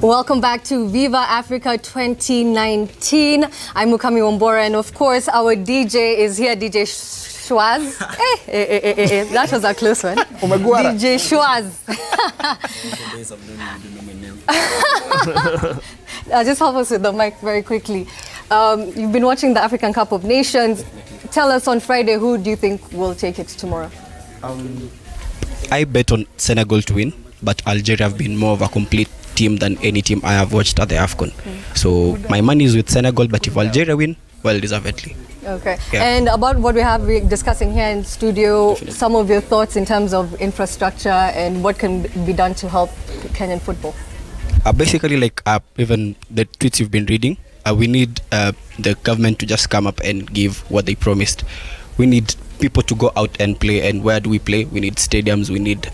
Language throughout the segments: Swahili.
Welcome back to Viva Africa 2019. I'm Mukami Wombora, and of course our DJ is here, DJ Schwaz. That was a close one. DJ Schwaz. Just help us with the mic very quickly. You've been watching the African Cup of Nations. Tell us on Friday, who do you think will take it tomorrow? I bet on Senegal to win, but Algeria have been more of a complete team than any team I have watched at the AFCON. So my money is with Senegal, but if Algeria win, well deservedly. Okay. Yeah. And about what we have discussing here in studio, some of your thoughts in terms of infrastructure and what can be done to help Kenyan football. Basically, like even the tweets you've been reading, we need the government to just come up and give what they promised. We need people to go out and play, and where do we play? We need stadiums. We need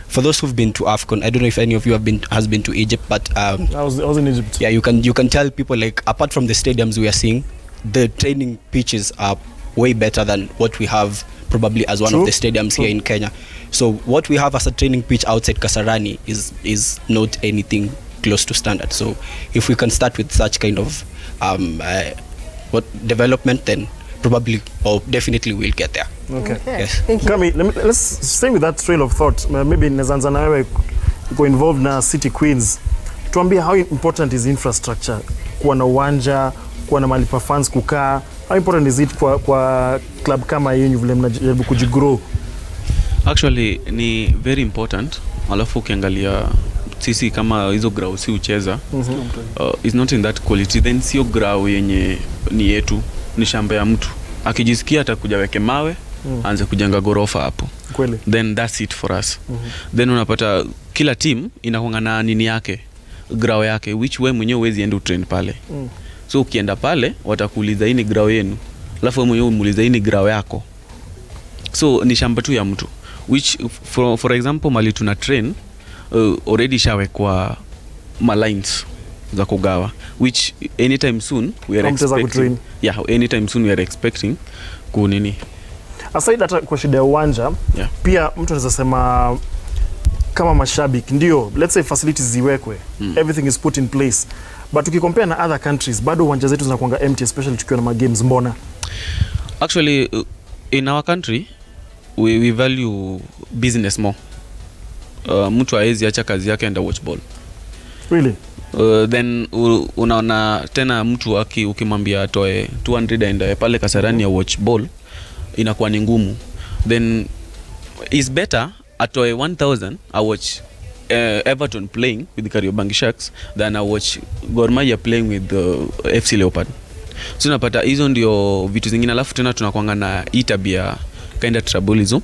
for those who've been to AFCON, I don't know if any of you has been to Egypt, but I was in Egypt. Yeah, you can tell people, like, apart from the stadiums we are seeing, the training pitches are way better than what we have probably as one of the stadiums here in Kenya. So what we have as a training pitch outside Kasarani is not anything close to standard. So if we can start with such kind of development, then probably or definitely we'll get there. Okay. Yes. Thank you. Kami, let's stay with that trail of thought. Maybe Nezanza na wewe uko involved na City Queens. Tuambie, how important is infrastructure? Kuwa na uwanja, kuwa na mahali pa fans kukaa. How important is it kwa club kama yenu vile mnajaribu kujigrow? Actually ni very important. Alafu ukiangalia sisi kama hizo grau si ucheza, is not in that quality, then sio grau yenye ni yetu, ni shamba ya mtu. Akijisikia atakuja weke mawe, anze kujenga gorofa hapo. Kweli. Then that's it for us. Then unapata kila team inakuanga na nini yake, grau yake, which way mwenyewe huwezi enda train pale. So ukienda pale watakuuliza hii ni grau yenu, alafu mwenyewe umuuliza hii ni grau yako. So ni shamba tu ya mtu, which for example mali tuna train already shawekwa ma lines za kugawa, which anytime soon we are expecting. Yeah, anytime soon we are expecting kunini. Aside that kwa shida ya uwanja, pia mtu anaweza sema kama mashabiki ndio, let's say facilities ziwekwe, everything is put in place, but ukicompare na other countries bado uwanja zetu zinakuanga empty, especially tukiwa na games. Mbona? Actually in our country we value business more. Mtu haezi acha kazi yake enda watch ball. Really? Then unaona tena mtu ukimwambia atoe 200 aende pale Kasarani ya watch ball inakuwa ni ngumu. Then is better atoe 1000 I watch Everton playing with the Kariobangi Sharks than I watch Gor Mahia playing with the FC Leopard. So unapata hizo ndio vitu zingine, alafu tena tunakuanga na itabia kind of trouble.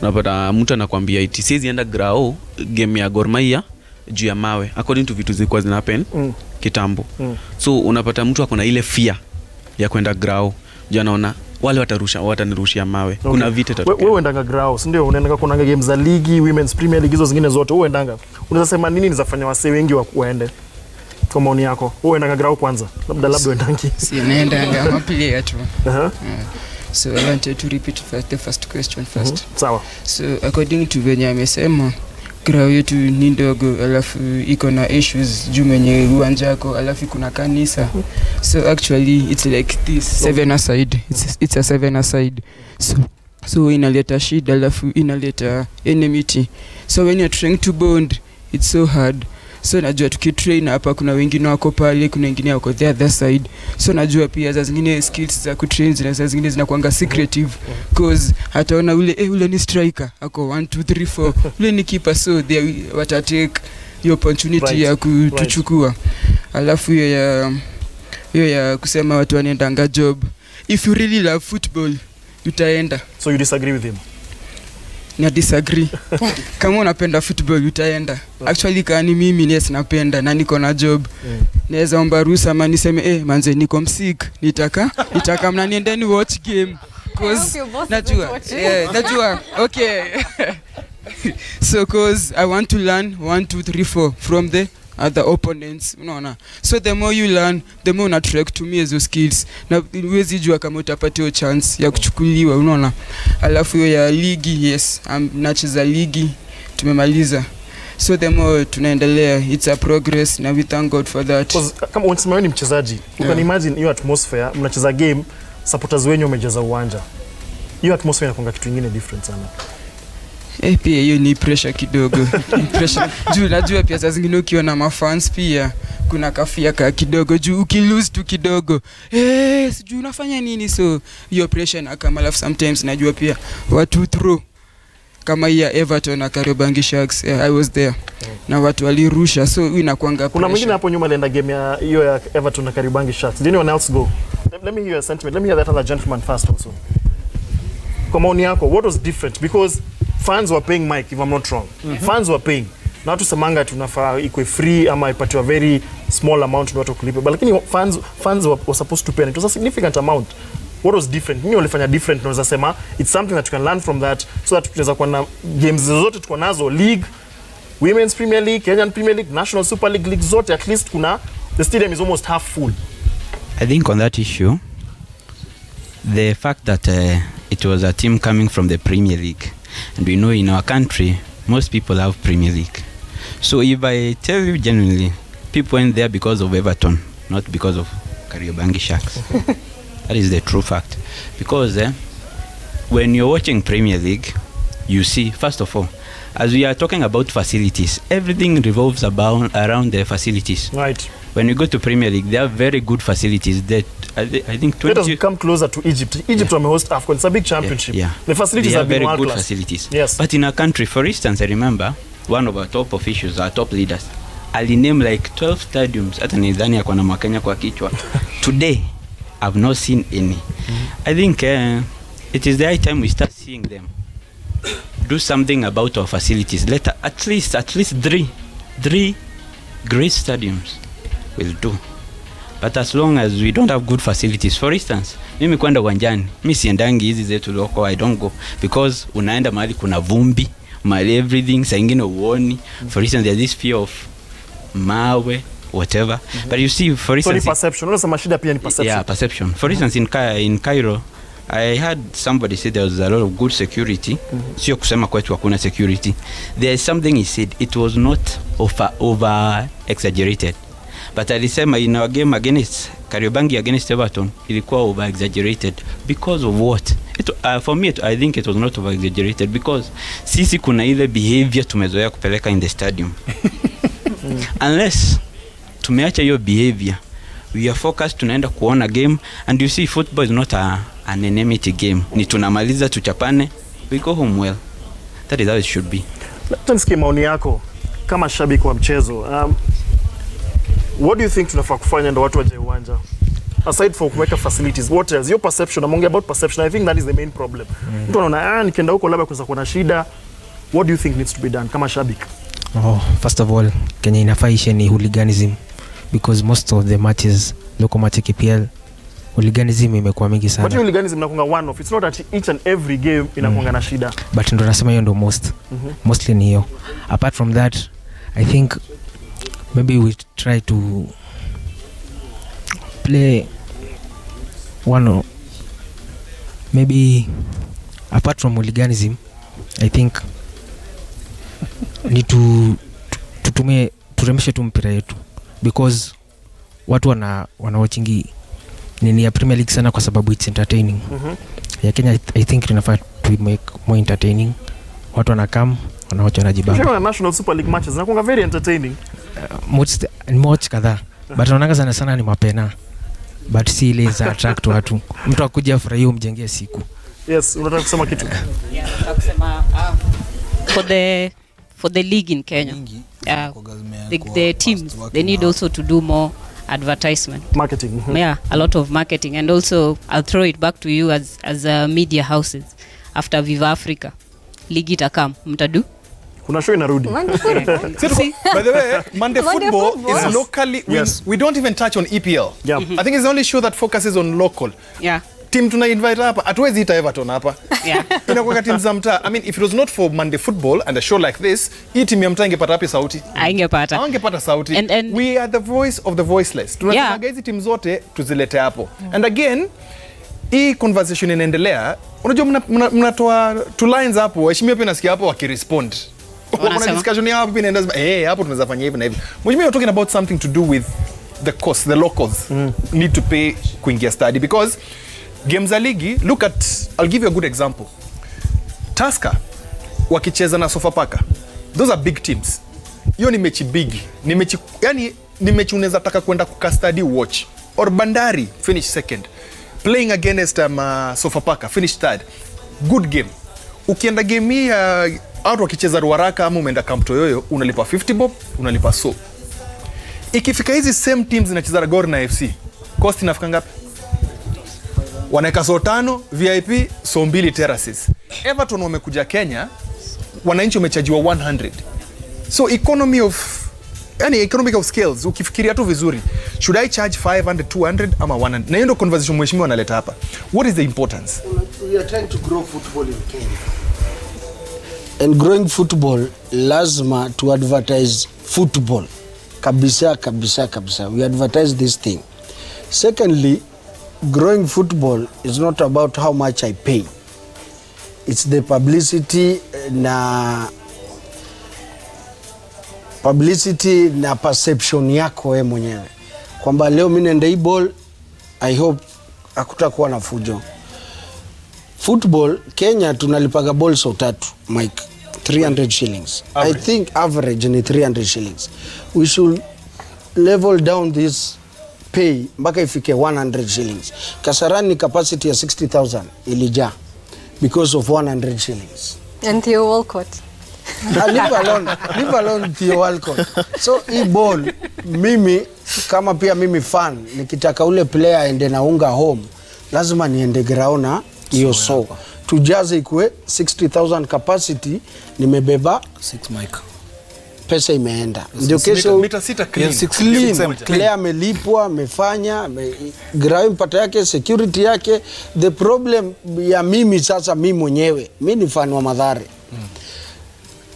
Unapata mtu anakuambia eti siwezi enda grao game ya Gor Mahia juu ya mawe, according to vitu zilikuwa zinapen kitambo. So unapata mtu akona ile fear ya kwenda grao, janaona wale watanirushia mawe. Kuna vita tatokea. Wewe endanga grao, si ndio? Unaenda kuna games za ligi, Women's Premier League, hizo zingine zote wewe endanga. Unaweza sema nini nizafanya wase wengi waende? Kwa maoni yako, wewe endanga grao kwanza? Labda endangi. Si naenda ama player tu. So I wanted to repeat the first question first. Sawa. So according to venye amesema, grao yetu ni ndogo, alafu iko na issues juu mwenye uwanja wako, alafu kuna kanisa. So actually it's like this, 7-a-side. It's a 7-a-side. So inaleta shida, alafu inaleta enmity. So when you're trying to bond, it's so hard. So najua tukitrain hapa kuna wengine wako pale, kuna wengine wako the other side. So najua pia za zingine skills za kutrain zingine zinakuanga secretive, cause hataona ule ni striker ako 1 2 3 4, ule ni keeper, so they watatake your opportunity ya kutuchukua. Alafu hiyo ya kusema watu wanaendanga job, if you really love football utaenda. So you disagree with him? Na disagree. Kama unapenda football utaenda. Actually kani mimi ni napenda na niko na job. Naweza omba ruhusa ama niseme manze niko msick, nitaka mnanienda ni watch game, cause najua okay. So cause I want to learn 1 2 3 4 from the other opponents, unaona. So the more you learn, the more unatrack to me as your skills. Na uwezi jua kama utapata chance ya kuchukuliwa, unaona. Alafu ya ligi, yes, nacheza ligi, tumemaliza. So the more tunaendelea, it's a progress na we thank God for that. Kama unasema ni mchezaji, you can imagine hiyo atmosphere, mnacheza game, supporters wenyu wamejaza uwanja. Hiyo atmosphere inakuanga kitu kingine different sana. Pia hiyo ni pressure kidogo. Pressure. Juu najua pia saa zingine ukiwa na mafans pia kuna kafia kidogo juu ukilose tu kidogo. Sijui unafanya nini, so hiyo pressure na kama alafu sometimes najua pia watu throw kama ya Everton na Kariobangi Sharks, I was there. Na watu walirusha, so inakuanga pressure. Kuna mwingine hapo nyuma alienda game ya hiyo ya Everton na Kariobangi Sharks. Did anyone else go? Let me hear your sentiment. Let me hear that other gentleman first also. Kwa maoni yako, what was different? Because fans were paying Mike, if I'm not wrong. Fans were paying. Na watu semanga tunafaa ikwe free ama ipatiwa very small amount ndio watu kulipa. But lakini fans were supposed to pay. It was a significant amount. What was different? Nini walifanya different? Naweza sema it's something that you can learn from that, so that tunaweza kuwa na games zote tuko nazo, league, Women's Premier League, Kenyan Premier League, National Super League zote, at least the stadium is almost half full. I think on that issue, the fact that it was a team coming from the Premier League, and we know in our country most people have Premier League. So if I tell you genuinely, people went there because of Everton, not because of Kariobangi Sharks. That is the true fact. Because when you're watching Premier League, you see, first of all, as we are talking about facilities, everything revolves around the facilities. Right. When you go to Premier League, they have very good facilities that I think 20... Let us come closer to Egypt. Egypt will host AFCON. It's a big championship. Yeah. The facilities they have very good class. facilities. Yes. But in our country, for instance, I remember one of our top officials, our top leaders, ali name like 12 stadiums. Hata nidhani yako na Wakenya kwa kichwa. Today, I've not seen any. I think it is the high time we start seeing them. Do something about our facilities. Let at least 3 great stadiums will do. But as long as we don't have good facilities, for instance, mimi kwenda uwanjani, mimi siendangi hizi zetu loko, I don't go because unaenda mahali kuna vumbi, mahali everything, saa ingine uoni. For instance, there's this fear of mawe, whatever. But you see, for instance, so perception. Unasema shida pia ni perception. Yeah, perception. For instance, in Cairo, I had somebody say there was a lot of good security. Sio kusema kwetu hakuna security. There is something he said, it was not over exaggerated. But alisema in our game against Kariobangi against Everton, ilikuwa over exaggerated. Because of what? For me, I think it was not over exaggerated because sisi kuna ile behavior tumezoea kupeleka in the stadium. Unless tumeacha hiyo behavior, we are focused, tunaenda kuona game, and you see football is not an enmity game. Ni tunamaliza tuchapane, we go home well. That is how it should be. Let's get maoni yako kama shabiki wa mchezo. What do you think tunafaa kufanya ndo watu waje uwanja? Aside from kuweka facilities, what else? Your perception, among about perception, I think that is the main problem. Mtu anaona nikienda huko labda kunaweza kuwa na shida. What do you think needs to be done kama shabiki? First of all, Kenya inafaa ishe ni hooliganism, because most of the matches, local match KPL, hooliganism imekuwa mingi sana. But hooliganism inakuanga one off. It's not that each and every game inakuanga na shida. But ndo nasema hiyo ndo mostly ni hiyo. Apart from that, I think maybe we try to play maybe apart from hooliganism, I think ni turemeshe tu mpira yetu, because watu wana watchingi nini ya Premier League sana kwa sababu it's entertaining. Ya Kenya I think tunafaa to make more entertaining. Watu wanakam wanaocha wanajibamba. Sure, National Super League matches zinakuwa very entertaining. Much kadhaa. But naonanga sana ni mapena. But si ile za attract watu. Mtu akuja afurahie umjengee siku. Yes, unataka kusema kitu? Yeah, nataka kusema for the league in Kenya. The teams, they need also to do more advertisement, marketing. Yeah, a lot of marketing. And also I'll throw it back to you as media houses. After Viva Africa, league itakam, mtadu? Kuna show inarudi. By the way, Monday football is locally. We don't even touch on EPL. Yeah. I think it's the only show that focuses on local. Yeah. Team tuna invite hapa, hatuwezi ita Everton hapa. Yeah. Inakuwa team za mtaa. I mean, if it was not for Monday football and a show like this, hii team ya mtaa ingepata wapi sauti? Haingepata sauti. And we are the voice of the voiceless. Tunataka hizi team zote tuzilete hapo. And again, hii conversation inaendelea. Unajua mnatoa two lines hapo, heshimia pia nasikia hapo wakirespond. Kuna discussion ya hapo inaenda hapo tunaweza fanya hivi na hivi. Mheshimiwa, you're talking about something to do with the cost, the locals need to pay kuingia study because games za ligi, look at, I'll give you a good example. Tusker wakicheza na Sofapaka, those are big teams. Hiyo ni mechi big, ni mechi, yani ni mechi unaweza taka kwenda kukastadi watch. Or Bandari finish second, playing against Sofapaka finish third, good game. Ukienda game hii out wakicheza Ruaraka ama umeenda Camp Toyoyo, unalipa 50 bob, unalipa so. Ikifika hizi same teams zinacheza Gor na FC, cost inafika ngapi? Wanaeka so 5 VIP, so 2 terraces. Everton wamekuja Kenya, wananchi wamechajiwa 100. So economy of scales, ukifikiria tu vizuri, should I charge 500, 200 ama 100? Na hiyo ndio conversation mheshimiwa analeta hapa. What is the importance? We are trying to grow football in Kenya. And growing football, lazima to advertise football. Kabisa. We advertise this thing. Secondly, growing football is not about how much I pay. It's the publicity na perception yako wewe mwenyewe. Kwamba leo mimi naenda hii ball, I hope hakutakuwa na fujo. Football, Kenya tunalipaga ball so 3, Mike, 300 shillings. Average. I think average ni 300 shillings. We should level down this pay mpaka ifike 100 shillings. Kasarani capacity ya 60,000 ilijaa because of 100 shillings. And Theo Walcott. Leave alone Theo Walcott. So hii ball, mimi kama pia mimi fan, nikitaka ule player aende na unga home, lazima niende ground na hiyo so. Tujaze ikue 60,000 capacity, nimebeba 6 mic. Pesa imeenda. Ndio kesho mita 6 clean. Player amelipwa, amefanya, ground pata yake, security yake. The problem ya mimi sasa, mimi mwenyewe, mimi ni fan wa Mathare.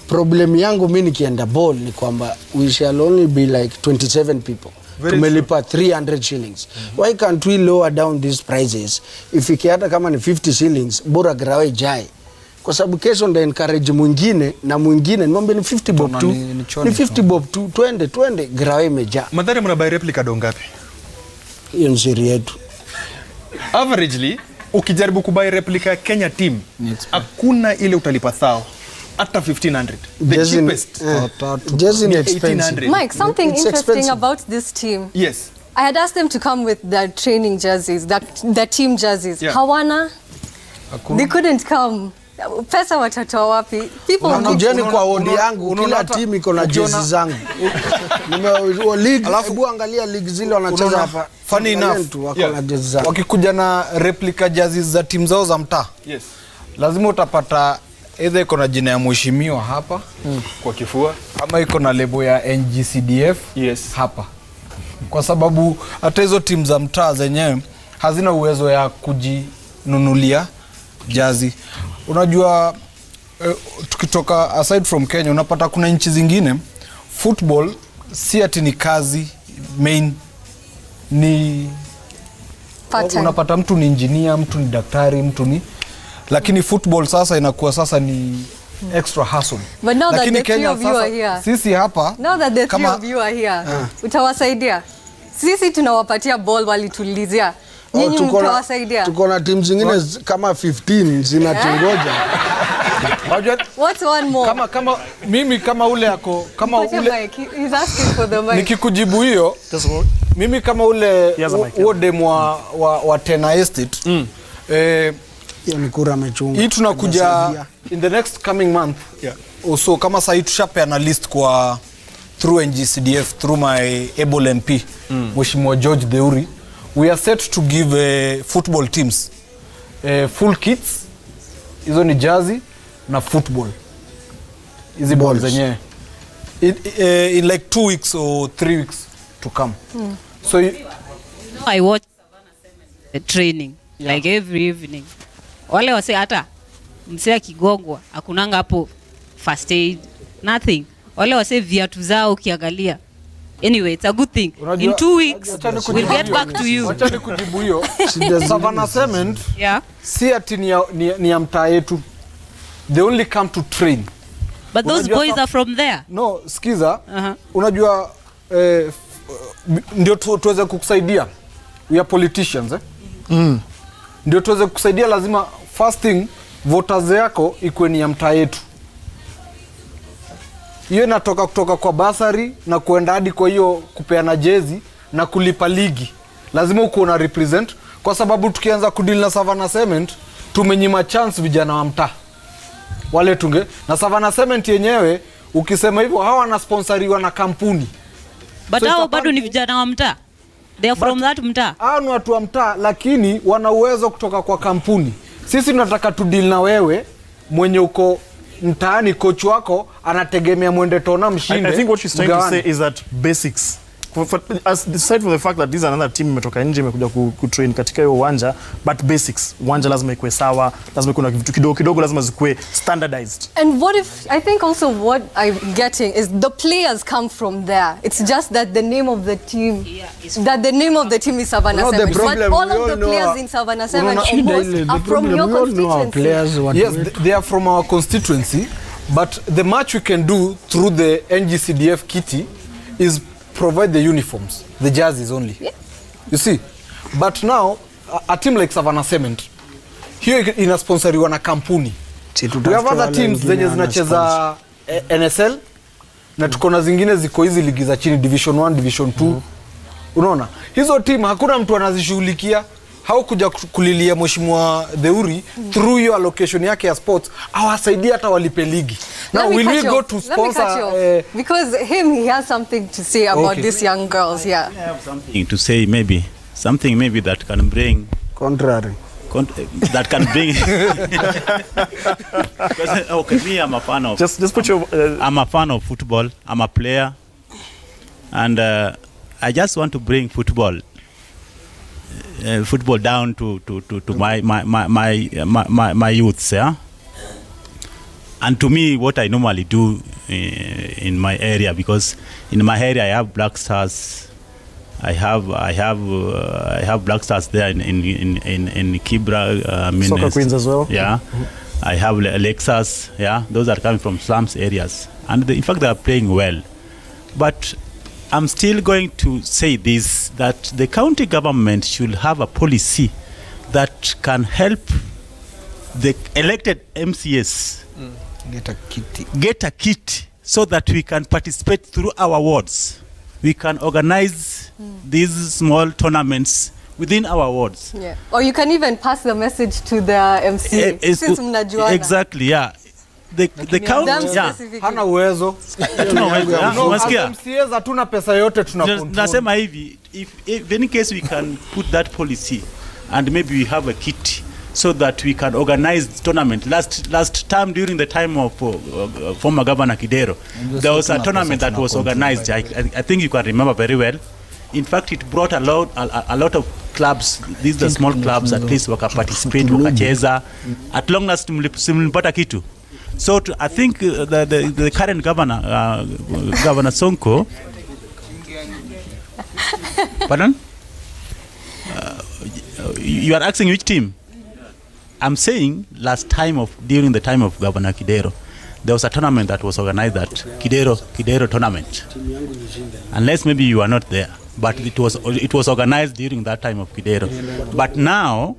Problem yangu mimi nikienda ball ni kwamba we shall only be like 27 people. Tumelipa 300 shillings. Why can't we lower down these prices? If ikiata kama ni 50 shillings, bora grawe jai. Kwa sababu kesho nda encourage mwingine na mwingine, nimwambie ni 50 bob tu. Ni 50 bob tu, twende grawe imejaa. Mathare mna buy replica do ngapi? Hiyo ni siri yetu. Averagely, ukijaribu kubuy replica Kenya team, hakuna ile utalipa thao. Hata 1500. The cheapest. Just in expensive. Mike, something interesting about this team. Yes. I had asked them to come with their training jerseys, their team jerseys. Yeah. Hawana? They couldn't come. Pesa watatoa wapi? People wanakujeni kwa wodi yangu, kila team iko na jezi zangu. Hebu angalia league zile wanacheza hapa. Funny enough, wakikuja na replica jerseys za team zao za mtaa. Yes. Lazima utapata either iko na jina ya mheshimiwa hapa kwa kifua, ama iko na lebo ya NGCDF hapa. Kwa sababu hata hizo timu za mtaa zenyewe hazina uwezo ya kujinunulia jazi. Unajua tukitoka aside from Kenya, unapata kuna nchi zingine football si ati ni kazi main, ni unapata mtu ni engineer, mtu ni daktari, mtu ni, lakini football sasa inakuwa sasa ni extra hustle. But now that the three of you are here, sisi hapa, now that the three of you are here, utawasaidia. Sisi tunawapatia ball walitulizia. Nyinyi mtawasaidia. Tuko na team zingine kama 15 zinatungoja. What's one more? Kama mimi kama ule yako, kama ule he's asking for the mic. Nikikujibu hiyo, mimi kama ule demo wa Tena Estate, Nikura amechunga. Hii tunakuja in the next coming month. Also kama sasa tushapea na list kwa through NGCDF, through my able MP, Mheshimiwa George Deuri. We are set to give football teams full kits. Hizo ni jersey na football. Hizi balls zenyewe. In like 2 weeks or 3 weeks to come. So I watch the training like every evening. Wale wase hata msea kigongwa hakunanga hapo first aid, nothing. Wale wase viatu zao ukiangalia. Anyway, it's a good thing. In 2 weeks, we'll get back to you. Wacha nikujibu hiyo. Savannah Cement, si ati ni ya mtaa yetu. They only come to train. But those boys are from there. No, skiza. Unajua ndio tuweze kukusaidia. We are politicians Ndio tuweze kukusaidia lazima first thing voters yako ikuwe ni ya mtaa yetu. Hiyo inatoka kutoka kwa basari na kuenda hadi kwa hiyo kupeana jezi na kulipa ligi. Lazima uko na represent kwa sababu tukianza kudeal na Savannah Cement tumenyima chance vijana wa mtaa. Wale tunge na Savannah Cement yenyewe ukisema hivyo hawa wanasponsoriwa na kampuni. But hao bado ni vijana wa mtaa. They are from that mtaa. Hao ni watu wa mtaa lakini wana uwezo kutoka kwa kampuni. Sisi tunataka tu deal na wewe mwenye uko mtaani, coach wako anategemea mwende tona mshinde. I think what she's trying to say is that basics. Aside from the fact that this is another team imetoka nje imekuja kutrain katika hiyo uwanja, but basics, uwanja lazima ikuwe sawa, lazima kuna vitu kidogo lazima zikuwe standardized. And what if, I think also what I'm getting is the players come from there. It's just that the name of the team, is Savannah Cement. But all of the players in Savannah Cement almost are from your constituency. Yes, they are from our constituency, but the much we can do through the NGCDF kitty is provide the uniforms, the jerseys only. Yeah. You see, but now a team like Savannah Cement, here inasponsoriwa na kampuni. We have other teams zenye zinacheza NSL na tuko na zingine ziko hizi ligi za chini, Division 1, Division 2. Unaona? Hizo team hakuna mtu anazishughulikia. Haukuja kulilia mheshimiwa Deuri through your allocation yake ya sports awasaidia hata walipe ligi. Now will we go to sponsor because he has something to say about these young girls here. I have something to say, something that can bring contrary. That can bring okay, me, I'm a fan of just put your I'm a fan of football. I'm a player and I just want to bring football down to my youths, yeah. And to me, what I normally do in my area, because in my area I have Black Stars, I have Black Stars there in Kibra, Soccer Queens as well. Yeah, I have Alexas. Yeah, those are coming from slums areas, and in fact they are playing well, but I'm still going to say this, that the county government should have a policy that can help the elected MCS get a kit so that we can participate through our wards. We can organize these small tournaments within our wards. Yeah. Or you can even pass the message to the MC. Since mnajuana. Exactly, yeah. The county, yeah. Hana uwezo. Unasikia? MCAs hatuna pesa yote tunakontrol. Nasema hivi, if any case we can put that policy and maybe we have a kit so that we can organize the tournament. Last time during the time of former Governor Kidero, there was a tournament that was organized. I think you can remember very well. In fact, it brought a lot of clubs. These are the small clubs, at least waka participate, wakacheza. At long last mlipata kitu. So I think the current governor, Governor Sonko, pardon? You are asking which team? I'm saying during the time of Governor Kidero, there was a tournament that was organized, that Kidero tournament. Unless maybe you are not there, but it was organized during that time of Kidero. But now,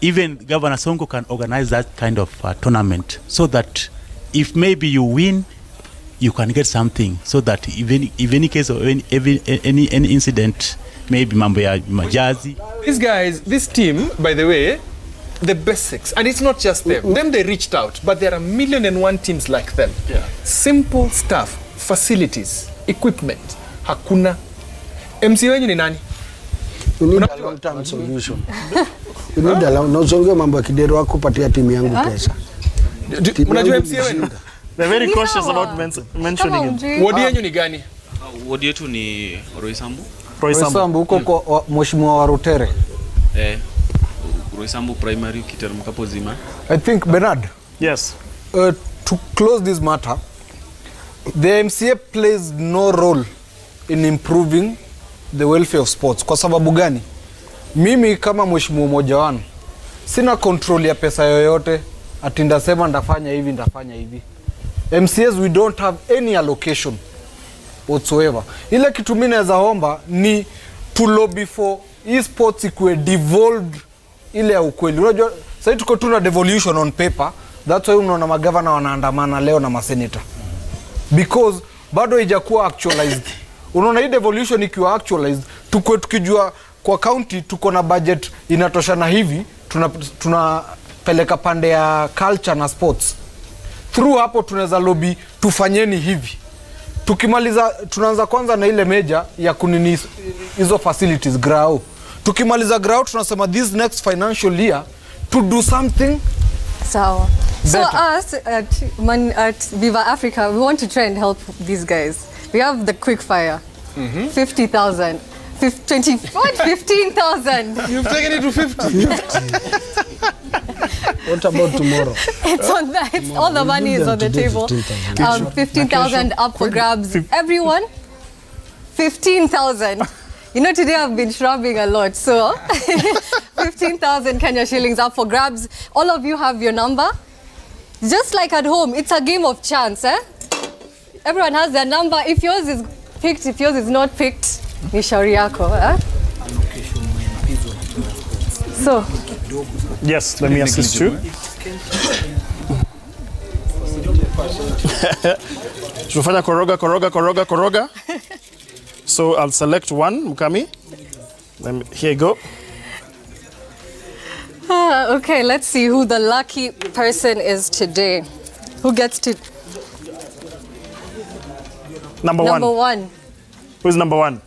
even Governor Sonko can organize that kind of tournament, so that if maybe you win, you can get something, so that even in case of any incident, maybe mambo ya majazi. These guys, this team, by the way, the basics, and it's not just them. Them they reached out, but there are 1,000,001 teams like them. Yeah. Simple stuff, facilities, equipment, hakuna. MC wenyu ni nani? You need a long-term solution. You need a long-term mambo ya Kidero wako patia timu yangu pesa. Unajua MC wenyu? They're very cautious about mentioning it. Wodi yenyu ni gani? Wodi yetu ni Roysambu. Roysambu huko kwa mheshimiwa wa Rutere. Roysambu primary kiteremka hapo zima. I think Bernard. Yes. To close this matter, the MCA plays no role in improving the welfare of sports. Kwa sababu gani? Mimi kama mheshimiwa mmoja wanu sina control ya pesa yoyote, ati ndasema ndafanya hivi. MCAs we don't have any allocation whatsoever. Ile kitu mimi naweza omba ni to lobby for esports ikuwe devolved ile ya ukweli. Unajua sasa tuko tuna devolution on paper. That's why unaona magavana wanaandamana leo na maseneta. Because bado haijakuwa actualized. Unaona hii devolution ikiwa actualized, tuko tukijua kwa county tuko na budget inatoshana hivi, tunapeleka pande ya culture na sports. Through hapo tunaweza lobby tufanyeni hivi. Tukimaliza tunaanza kwanza na ile meja ya kunini hizo facilities grao. Tukimaliza grao tunasema this next financial year to do something. So us at Viva Africa, we want to try and help these guys. We have the quick fire. 50,000. 15,000. You've taken it to 50. What about tomorrow? It's on that. It's all the money is on the table. 15,000 up for grabs. Everyone, 15,000. You know, today I've been shrubbing a lot, so 15,000 Kenya shillings up for grabs. All of you have your number. Just like at home, it's a game of chance, eh? Everyone has their number. If yours is picked, if yours is not picked, ni shauri yako, eh? So, yes, let me assist you. Tunafanya koroga. So I'll select one, Mukami. Here you go. Okay, let's see who the lucky person is today. Who gets to... Number one. Who's number one?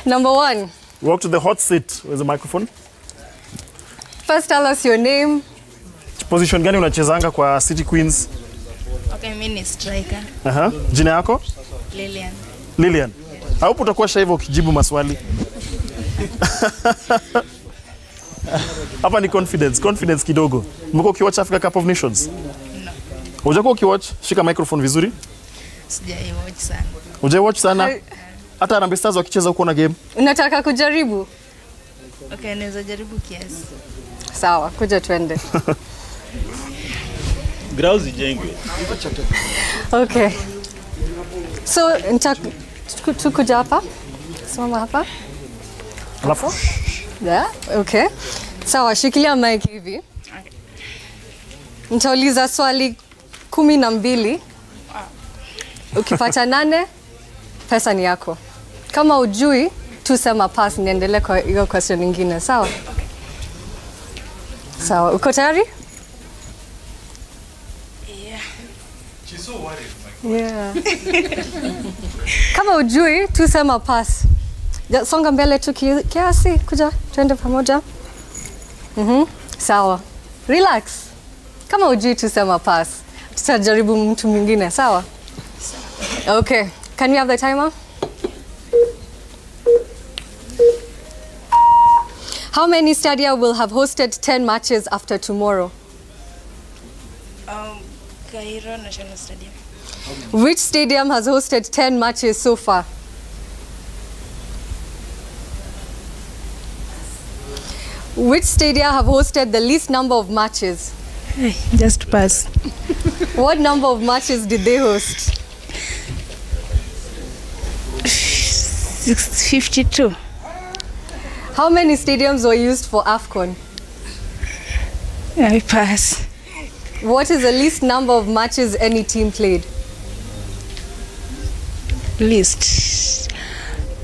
Number one. Walk to the hot seat. Where's the microphone? First, tell us your name. Position gani unachezanga kwa City Queens? Okay, mimi ni striker. Jina yako? Lilian. Lilian. Haupo utakuwa shaiva ukijibu maswali. Hapa ni confidence kidogo. Umekuwa ukiwatch Africa Cup of Nations? No. Hujakuwa ukiwatch? Shika microphone vizuri. Sijaiwatch sana. Hujaiwatch sana? Hata Harambee Stars wakicheza huko na game? Unataka kujaribu? Okay, naweza jaribu kiasi. Sawa, kuja twende. Grauzi jengwe. Okay. So, tukuja hapa. Simama hapa. Alafu? Yeah, okay. Sawa, shikilia mic hivi. Okay. Nitauliza swali 12. Ukipata 8, pesa ni yako. Kama ujui, tu sema pass, niendelee kwa hiyo question nyingine, sawa? Sawa, uko tayari? Yeah. She's so worried. Yeah. Kama ujui, tu sema pass. Songa mbele tu kiasi, kuja, twende pamoja. Sawa. Relax. Kama ujui, tu sema pass. Tutajaribu mtu mwingine, sawa? Okay. Can we have the timer? How many stadia will have hosted 10 matches after tomorrow? Cairo National Stadium. Which stadium has hosted 10 matches so far? Which stadia have hosted the least number of matches? Just pass. What number of matches did they host? 52. How many stadiums were used for AFCON? I pass. What is the least number of matches any team played? Least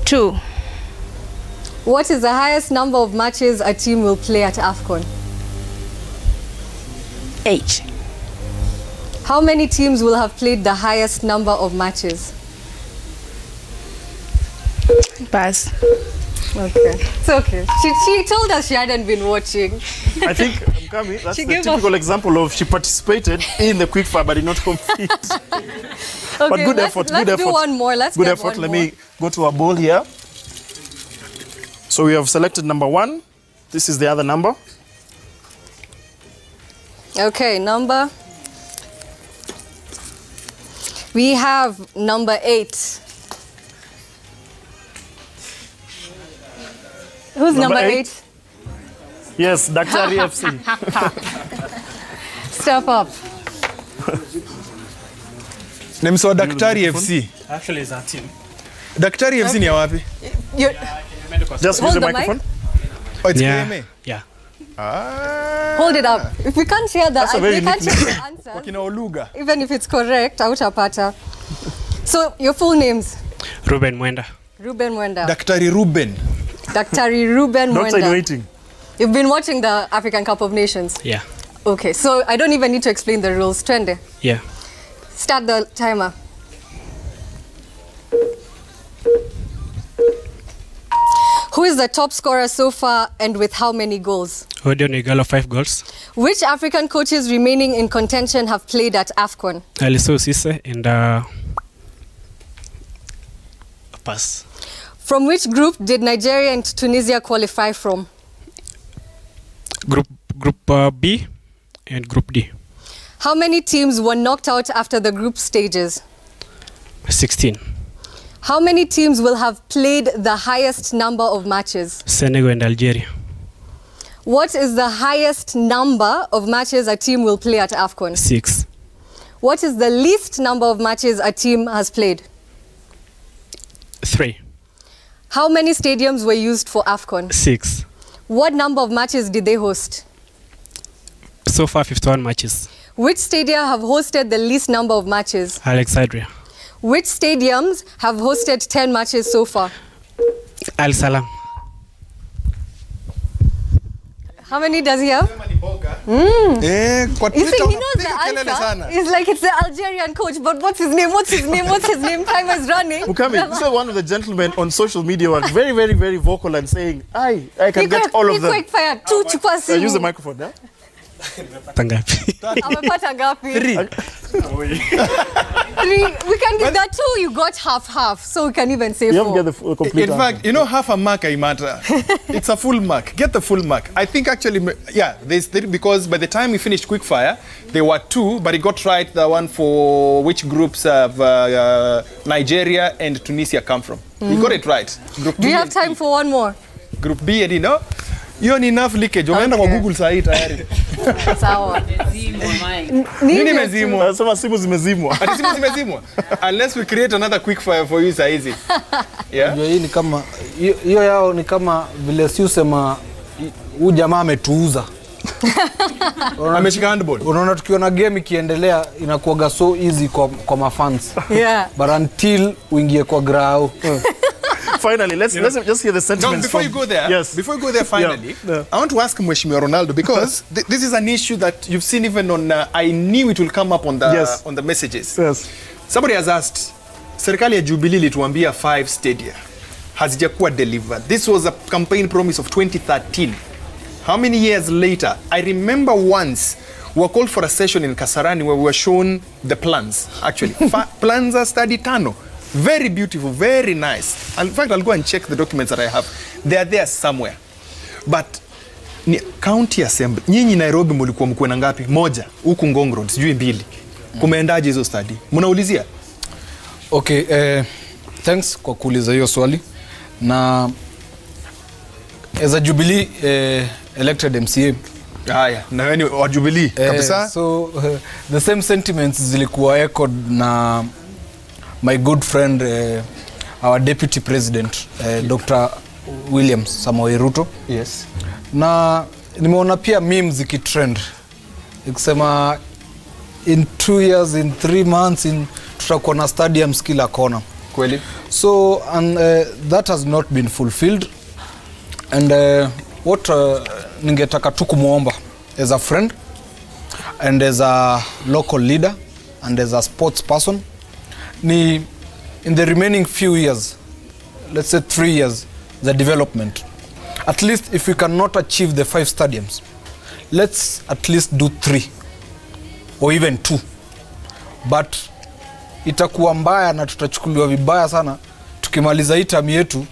2. What is the highest number of matches a team will play at AFCON? 8. How many teams will have played the highest number of matches? Pass. Okay. It's okay. She told us she hadn't been watching. I think, Mkami, that's the typical example of she participated in the quickfire but did not compete. Okay, but good effort. Let's do one more. Good effort. Let me go to our ball here. So we have selected number 1. This is the other number. Okay, number. We have number 8. Who's number 8? Yes, Daktari FC. Step up. Nemso Daktari FC. Actually, it's our team. Daktari FC ni ya wapi? Just use the microphone. Oh, it's Yeah. KMA. Hold it up. If we can't hear That's a that, very we can't unique hear the answer. Wakina Oluga. Even if it's correct, outapata. So, your full names? Ruben Mwenda. Ruben Mwenda. Daktari Ruben. Daktari Ruben Not Mwenda. waiting. You've been watching the African Cup of Nations? Yeah. Okay, so I don't even need to explain the rules. Twende. Yeah. Start the timer. Who is the top scorer so far and with how many goals? Odion Igalo 5 goals. Which African coaches remaining in contention have played at AFCON? Aliso Sise and pass. From which group did Nigeria and Tunisia qualify from? Group B and Group D. How many teams were knocked out after the group stages? 16. How many teams will have played the highest number of matches? Senegal and Algeria. What is the highest number of matches a team will play at AFCON? 6. What is the least number of matches a team has played? 3. How many stadiums were used for AFCON? 6. What number of matches did they host? So far 51 matches. Which stadia have hosted the least number of matches? Alexandria. Which stadiums have hosted 10 matches so far? Al Salam. How many does he have? You You see, he knows the answer. It's like it's the Algerian coach, but what's his name? What's his name? What's his name? Time is running. Mukami, so one of the gentlemen on social media was very, very, very vocal and saying, I can get all of them. Quick fire, two chupa simu. Use the microphone, yeah? Amepata ngapi? 3. 3. We can give that 2. You got half, so we can even say 4. You have to get the complete In fact, you know, half a mark I matter. It's a full mark. Get the full mark. I think actually, yeah, there's 3 because by the time we finished quickfire, there were 2, but he got right the one for which groups of Nigeria and Tunisia come from. He got it right. Do you have time for one more? Group B, you know? Hiyo ni enough leakage. Umeenda kwa Google saa hii tayari. Sawa. Nini mezimwa? Nasema simu zimezimwa. Ati simu zimezimwa? Unless we create another quick fire for you saa hizi. Yeah? Hii ni kama hiyo yao ni kama vile si usema huyu jamaa ametuuza. Ameshika handball. Unaona tukiona game ikiendelea inakuwaga so easy kwa mafans. Yeah. But until uingie kwa grao. Finally, let's just hear the sentiments. Before you go there, before you go there, finally, I want to ask Mheshimiwa Ronaldo because this is an issue that you've seen even on. I knew it will come up on the messages. Yes. Somebody has asked, serikali ya Jubilee ilituambia 5 stadia hazijakuwa delivered. This was a campaign promise of 2013. How many years later? I remember once we were called for a session in Kasarani where we were shown the plans. Actually, plans are study tano. Very beautiful, very nice. And in fact, I'll go and check the documents that I have. They are there somewhere. But county assembly, nyinyi Nairobi mlikuwa mkuwe na ngapi? Moja, huku Ngong Road, sijui 2. Kumeendaje hizo study? Mnaulizia? Okay, thanks kwa kuuliza hiyo swali. Na as a Jubilee elected MCA. Haya, na wewe ni wa Jubilee kabisa. So the same sentiments zilikuwa echoed na my good friend, our deputy president, Dr. William Samoei Ruto. Yes. Na nimeona pia memes zikitrend ikisema in 2 years, in 3 months, tutakuwa na stadiums kila kona. Kweli. So and that has not been fulfilled. And what ningetaka tu kumuomba as a friend and as a local leader and as a sports person ni in the remaining few years, let's say 3 years, the development, at least if we cannot achieve the 5 stadiums, let's at least do 3 or even 2. But itakuwa mbaya na tutachukuliwa vibaya sana tukimaliza hii term yetu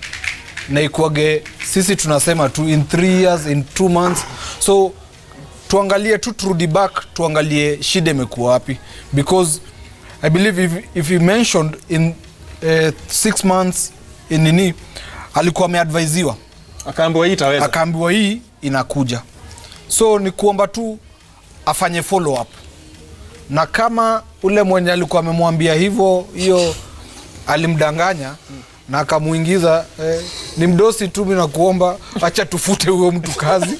na ikuage sisi tunasema tu in 3 years, in 2 months. So tuangalie tu, turudi back, tuangalie shida imekuwa wapi, because I believe if you mentioned in 6 months in nini alikuwa ameadvisiwa, akaambiwa hii itaweza, akaambiwa hii inakuja. So ni kuomba tu afanye follow up, na kama ule mwenye alikuwa amemwambia hivyo hiyo alimdanganya na akamuingiza ni mdosi tu, mimi nakuomba acha tufute huyo mtu kazi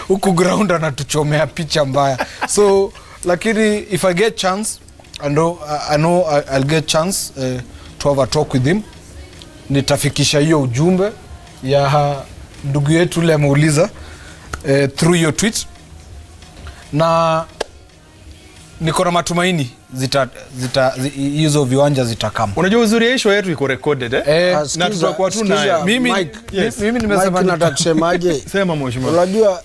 huku ground anatuchomea picha mbaya. So lakini if I get chance, I know I'll get chance to have a talk with him. Nitafikisha hiyo ujumbe ya ndugu yetu ule ameuliza through your tweet, na niko na matumaini hizo viwanja zitakama. Unajua uzuri ya show yetu iko recorded na tutakuwa tu nayo. Mimi nimesema nataka kusemaje? Sema mheshimiwa. Unajua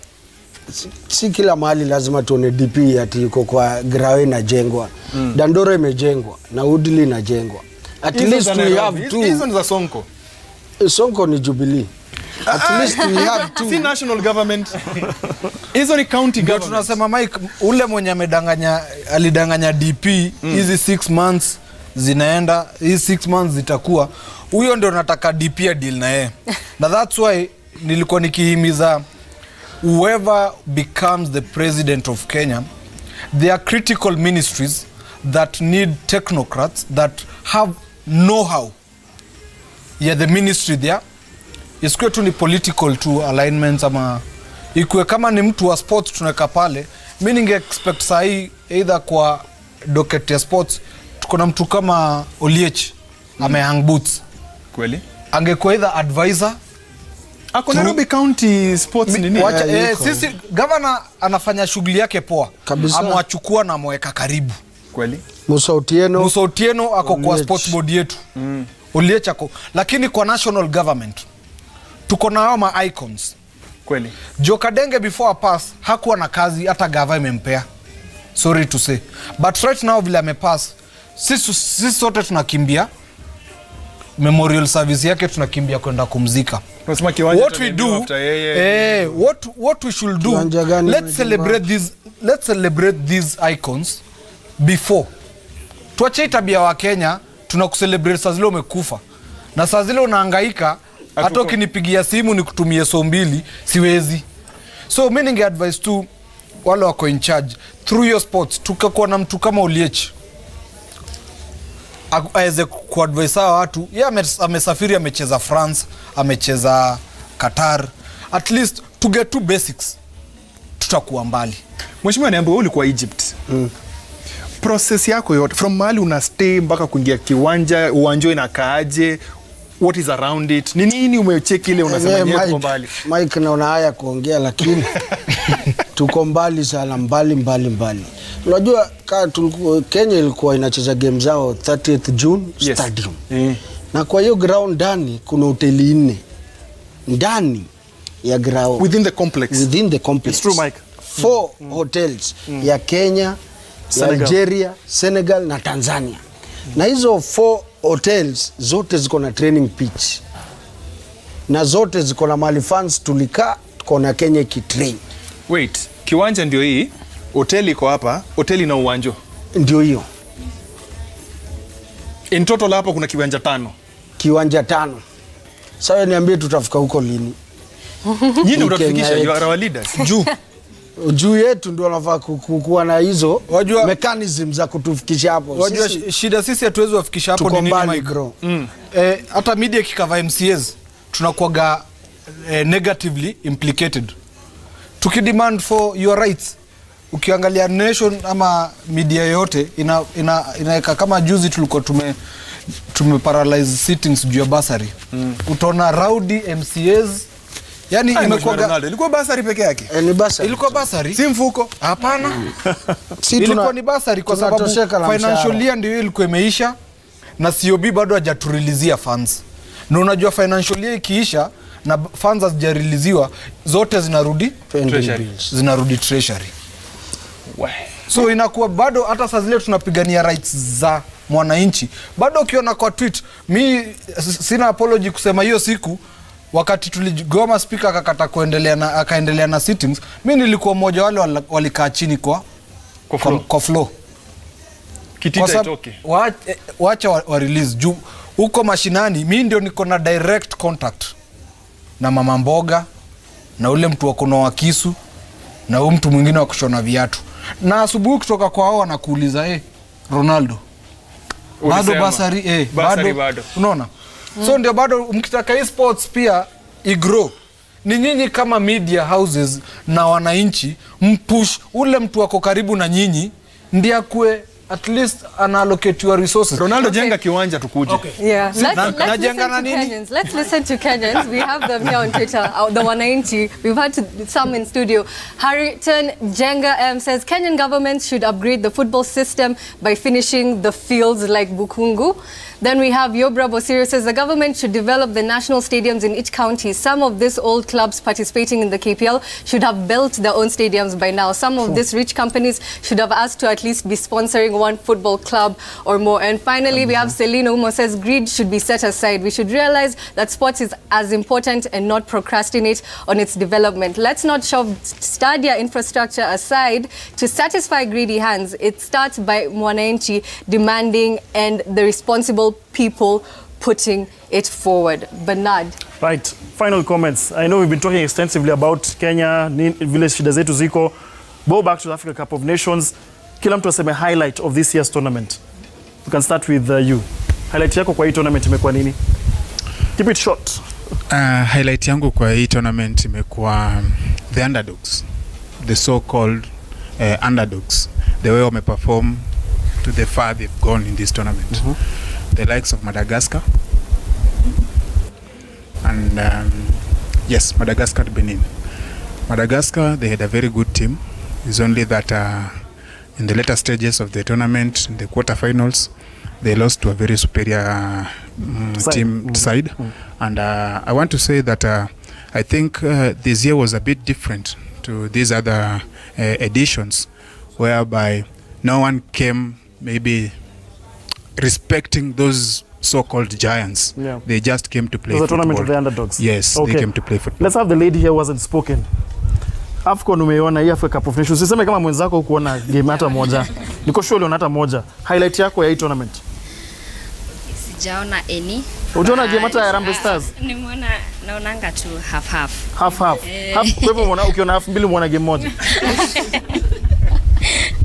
si kila mahali lazima tuone DP ati yuko kwa Grawe inajengwa. Dandoro imejengwa na Udili inajengwa. At least we have two. Hizo ni za Sonko. Sonko ni Jubilee. At least we have two. Si national government. Hizo ni county government. Tunasema Mike, ule mwenye alidanganya DP hizi 6 months zinaenda, hizi 6 months zitakuwa, huyo ndio nataka DP deal na yeye. Na that's why nilikuwa nikihimiza whoever becomes the president of Kenya, there are critical ministries that need technocrats that have know-how. Yeah, the ministry there. Isikuwe tu ni political tu alignments ama ikuwe kama ni mtu wa sports tunaweka pale. Mimi ninge expect sahi either kwa docket ya sports tuko na mtu kama Oliech amehang boots. Kweli? Angekuwa either advisor. Ako Nairobi County Sports nini? Sisi governor anafanya shughuli yake poa. Amewachukua na ameweka karibu. Kweli? Musa Otieno ako kwa sports board yetu. Oliech ako. Lakini kwa national government tuko na hao ma icons. Kweli? Jokadenge before a pass hakuwa na kazi, hata gava imempea. Sorry to say. But right now vile amepass, sisi sote tunakimbia memorial service yake, tunakimbia kwenda kumzika. What we do, what we should do, let's celebrate these icons before. Tuache tabia wa Kenya tunakucelebrate saa zile umekufa. Na saa zile unahangaika hata ukinipigia simu nikutumie so mbili siwezi. So mimi ninge advise tu wale wako in charge through your sports, tukakuwa na mtu kama Oliech aweze kuadvise watu. Yeye amesafiri, amecheza France, amecheza Qatar. At least to get two basics tutakuwa mbali. Mheshimiwa, niambie wewe ulikuwa Egypt. Process yako yote from mahali una stay mpaka kuingia kiwanja, uwanja inakaaje? What is around it? Ni nini umecheki ile unasema ni hapo mbali? Mike naona haya kuongea lakini tuko mbali sana, mbali. Unajua Kenya ilikuwa inacheza game zao 30th June stadium. Na kwa hiyo ground ndani kuna hoteli 4 ndani ya ground. Within the complex. It's true Mike. 4 hotels ya Kenya, Senegal. Nigeria, Senegal na Tanzania. Na hizo 4 hotels zote ziko na training pitch. Na zote ziko na mali fans tulikaa, tuko na Kenya kitrain. Wait, kiwanja ndio hii, hoteli iko hapa, hoteli na uwanja. Ndio hiyo. In total hapa kuna kiwanja 5. Kiwanja 5. Sasa niambie tutafika huko lini? Nyinyi ndio mtafikisha, you are our leaders. Juu yetu ndio wanafaa kuwa na hizo mechanism za kutufikisha hapo. Wajua shida sisi hatuwezi wafikisha hapo ni nini Mike? Hata media kikava MCAs tunakuaga negatively implicated. Tukidemand for your rights. Ukiangalia nation ama media yote inaweka kama juzi tulikuwa tumeparalyze sittings juu ya basari. Utaona rowdy MCAs. Yani imekuwa ilikuwa basari peke yake. Ni basari. Ilikuwa basari? Si mfuko. Hapana. Ilikuwa ni basari kwa sababu financial year ndio ilikuwa imeisha na COB bado hajaturelizia funds. Na unajua financial year ikiisha na funds hazijareleaziwa zote zinarudi treasury. So inakuwa bado hata saa zile tunapigania rights za mwananchi. Bado ukiona kwa tweet, mi sina apology kusema hiyo siku wakati tuligoma speaker akakata akaendelea na sittings, mimi nilikuwa mmoja wale walikaa chini kwa floor. Kitita itoke. Waacha wa release juu huko mashinani mimi ndio niko na direct contact na mama mboga na ule mtu wako na kisu na huyo mtu mwingine wa kushona viatu. Na asubuhi kutoka kwa hao anakuuliza Ronaldo. Bado basari bado. Unaona? So ndio bado mkitaka esports pia igrow. Ni nyinyi kama media houses na wananchi mpush ule mtu wako karibu na nyinyi ndiye akue at least unallocate your resources. Ronaldo jenga kiwanja tukuje. Yeah. Let's listen to Kenyans. We have them here on Twitter. The Wananchi. We've had some in studio. Harrington Jenga M says Kenyan government should upgrade the football system by finishing the fields like Bukungu. Then we have Yobra Bosiri says the government should develop the national stadiums in each county. Some of these old clubs participating in the KPL should have built their own stadiums by now. Some of these rich companies should have asked to at least be sponsoring one football club or more. And finally, we have Selina Umo says greed should be set aside. We should realize that sports is as important and not procrastinate on its development. Let's not shove stadia infrastructure aside to satisfy greedy hands. It starts by Mwananchi demanding and the responsible people putting it forward. Bernard. Right. Final comments. I know we've been talking extensively about Kenya, vile shida zetu ziko. Go back to the Africa Cup of Nations. Kila mtu aseme highlight of this year's tournament. We can start with you. Highlight yako kwa hii tournament imekuwa nini? Keep it short. Highlight yangu kwa hii tournament imekuwa the underdogs. The so-called underdogs. The way wame perform to the far they've gone in this tournament. The likes of Madagascar. And yes, Madagascar, Benin. Madagascar, they had a very good team. It's only that in the later stages of the tournament, in the quarterfinals, they lost to a very superior team side. And I want to say that I think this year was a bit different to these other editions, whereby no one came maybe respecting those so-called giants. Yeah. They just came to play football. The tournament of the underdogs. Yes, okay. They came to play football. Let's have the lady here who hasn't spoken. AFCON umeona hii Africa Cup of Nations. Usiseme kama mwenzako kuona game hata moja. Niko sure uliona hata moja. Highlight yako ya hii tournament. Sijaona any. Unaona game hata ya Harambee Stars? Nimeona naonanga tu half. Half. Half kwa hivyo unaona ukiona half mbili unaona game moja.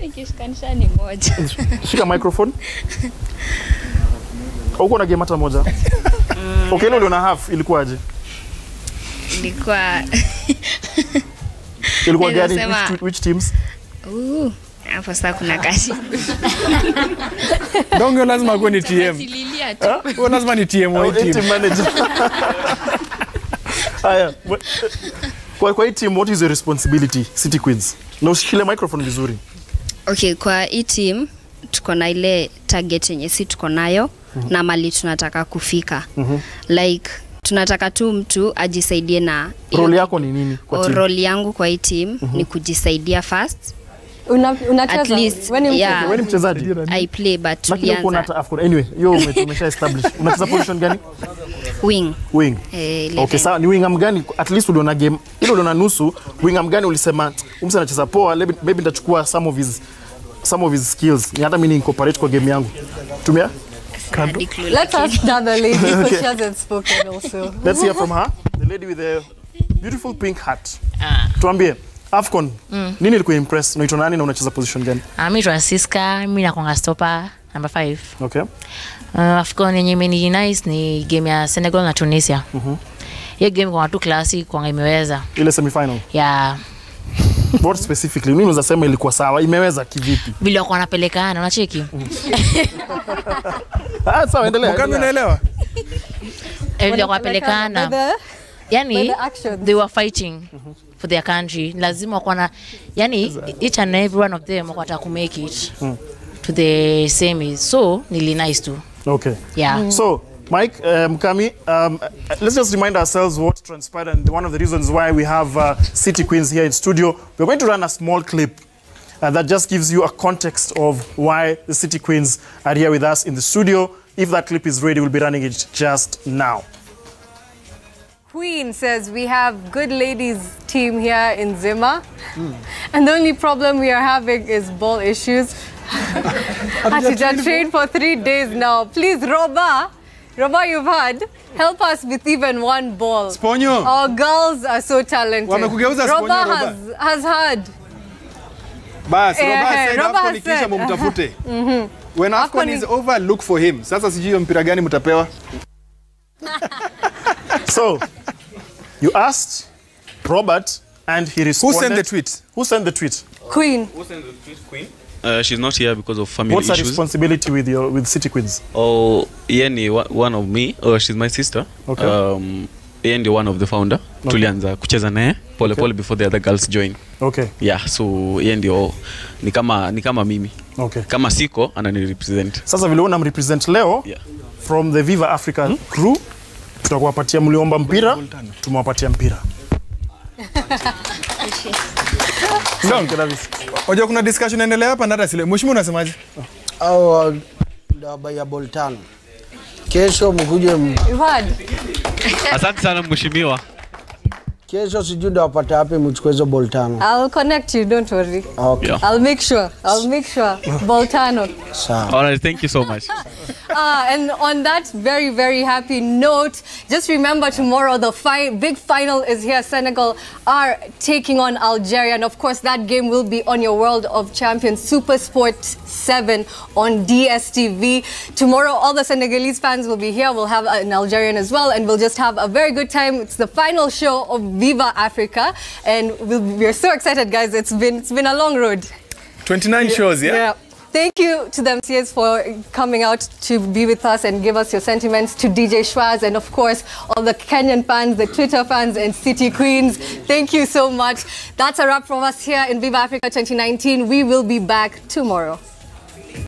Nikishikanisha ni moja. Shika microphone. Uko na game hata moja? Okay, leo uliona half ilikuwaje? Ilikuwa gani? Which teams? Hapo sasa kuna kashi. Dongo lazima kuwe ni TM. Wewe lazima ni TM wa team. Team manager. Haya. Kwa hii team, what is your responsibility, City Queens? Na ushikile microphone vizuri. Okay, kwa hii team tuko na ile target yenye si tuko nayo na mali tunataka kufika. Like tunataka tu mtu ajisaidie na role yako ni nini kwa team? Role yangu kwa hii team ni kujisaidia first. Unacheza when mchezaji? I play but tulianza. Anyway, umesha establish. Unacheza position gani? Wing. Okay, sawa. Ni wing gani? At least uliona game. Ile uliona nusu, wing gani ulisema umse anacheza poa, maybe nitachukua some of his skills. Ni hata mimi incorporate kwa game yangu. Tumia? Let's ask the other lady because she hasn't spoken also. Let's hear from her. The lady with the beautiful pink hat. Tuambie, AFCON, nini ilikuwa impress? Unaitwa nani na unacheza position gani? Mimi Francisca, mimi nakuanga stopper number 5. Okay. AFCON yenye imeni nice ni game ya Senegal na Tunisia. Hiyo game kwa watu classic kwa imeweza. Ile semi-final? Yeah. What specifically? Nini unaweza sema ilikuwa sawa? Imeweza kivipi? Vile wako wanapelekana, unacheki? Sawa, endelea. Mkami unaelewa? Vile wako wanapelekana. Yani, they were fighting for their country. Lazima wako na, yani, each and every one of them wako wataka make it to the same. So, nili nice too. Okay. Yeah. So, Mike, Mkami, let's just remind ourselves what transpired and one of the reasons why we have City Queens here in studio. We're going to run a small clip that just gives you a context of why the City Queens are here with us in the studio. If that clip is ready, we'll be running it just now. Queen says we have good ladies team here in Zima. And the only problem we are having is ball issues. Hatija trained for 3 days now. Please, Roba, you've heard. Help us with even one ball. Sponyo. Our girls are so talented. Roba has heard. Bas, Roba said hapo nikisha mumtafute. When AFCON is over, look for him. Sasa sijui mpira gani mtapewa. So, you asked Robert and he responded. Who sent the tweet? Who sent the tweet? Queen. Who sent the tweet? Queen? She's not here because of family What's issues. her responsibility with City Queens? Oh, Yeni, one of me. Oh, she's my sister. Okay. Yeni, one of the founder. Okay. Tulianza kucheza naye pole pole before the other girls join. Okay. Yeah, so Yeni ni kama mimi. Okay. Kama siko anani represent. Sasa vile unamrepresent leo, yeah, from the Viva Africa crew, tutakuwapatia mliomba mpira, tumewapatia mpira. Ojo kuna discussion inaendelea hapa na hata sile. Mheshimiwa unasemaje? Au ndaba ya Boltano. Kesho mkuje Asante sana mheshimiwa. Kesho sijui ndo wapata wapi mchukue hizo Boltano. I'll connect you, don't worry. Okay. Yeah. I'll make sure. Boltano. All right, thank you so much. And on that very, very happy note, just remember tomorrow the big final is here. Senegal are taking on Algeria. And of course, that game will be on your World of Champions Super Sport 7 on DSTV. Tomorrow, all the Senegalese fans will be here. We'll have an Algerian as well. And we'll just have a very good time. It's the final show of Viva Africa. And we're so excited, guys. It's been a long road. 29 shows, yeah? Yeah. Thank you to the MCAs for coming out to be with us and give us your sentiments, to DJ Schwaz and of course all the Kenyan fans, the Twitter fans and City Queens. Thank you so much. That's a wrap from us here in Viva Africa 2019. We will be back tomorrow.